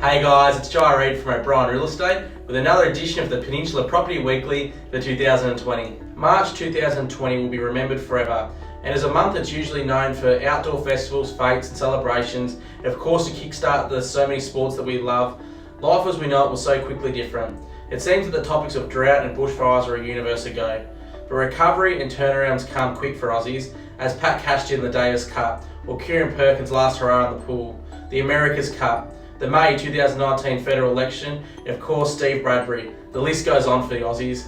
Hey guys, it's Jye Read from O'Brien Real Estate with another edition of the Peninsula Property Weekly for 2020. March 2020 will be remembered forever, and as a month it's usually known for outdoor festivals, fetes and celebrations, and of course to kickstart the so many sports that we love. Life as we know it was so quickly different. It seems that the topics of drought and bushfires are a universe ago. But recovery and turnarounds come quick for Aussies, as Pat cashed in the Davis Cup, or Kieran Perkins' last hurrah in the pool, the America's Cup, the May 2019 federal election, and of course Steve Bradbury. The list goes on for the Aussies.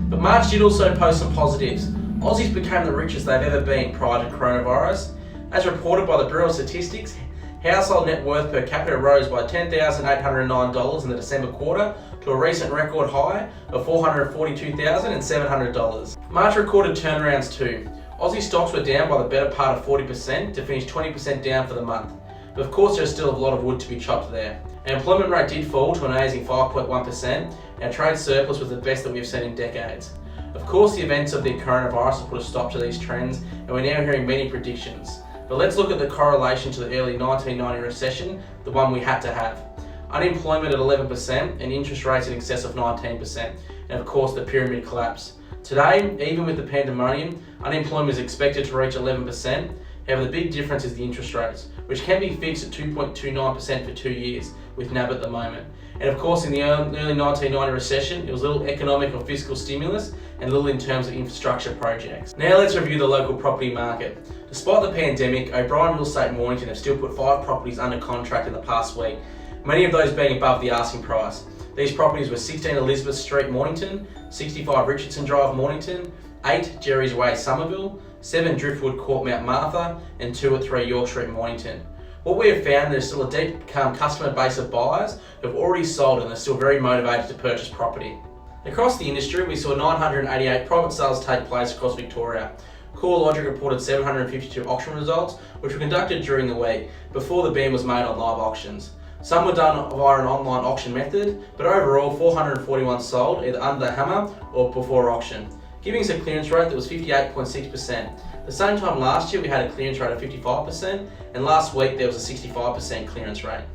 But March did also post some positives. Aussies became the richest they've ever been prior to coronavirus. As reported by the Bureau of Statistics, household net worth per capita rose by $10,809 in the December quarter to a recent record high of $442,700. March recorded turnarounds too. Aussie stocks were down by the better part of 40% to finish 20% down for the month. But of course there's still a lot of wood to be chopped there. Our employment rate did fall to an amazing 5.1%. Our trade surplus was the best that we've seen in decades. Of course the events of the coronavirus have put a stop to these trends, and we're now hearing many predictions. But let's look at the correlation to the early 1990 recession, the one we had to have. Unemployment at 11% and interest rates in excess of 19%, and of course the pyramid collapse. Today, even with the pandemonium, unemployment is expected to reach 11%. However, the big difference is the interest rates, which can be fixed at 2.29% for 2 years with NAB at the moment. And of course, in the early 1990 recession, it was little economic or fiscal stimulus and little in terms of infrastructure projects. Now let's review the local property market. Despite the pandemic, O'Brien Real Estate and Mornington have still put 5 properties under contract in the past week, many of those being above the asking price. These properties were 16 Elizabeth Street, Mornington, 65 Richardson Drive, Mornington, 8 Jerry's Way, Somerville, 7 Driftwood Court, Mount Martha, and 2 at 3 York Street, Mornington. What we have found, there's still a deep customer base of buyers who have already sold and are still very motivated to purchase property. Across the industry, we saw 988 private sales take place across Victoria. CoreLogic reported 752 auction results, which were conducted during the week, before the ban was made on live auctions. Some were done via an online auction method, but overall 441 sold either under the hammer or before auction, giving us a clearance rate that was 58.6%. The same time last year we had a clearance rate of 55%, and last week there was a 65% clearance rate.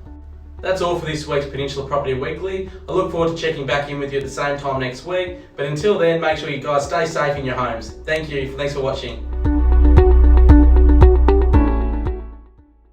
That's all for this week's Peninsula Property Weekly. I look forward to checking back in with you at the same time next week, but until then, make sure you guys stay safe in your homes. Thanks for watching.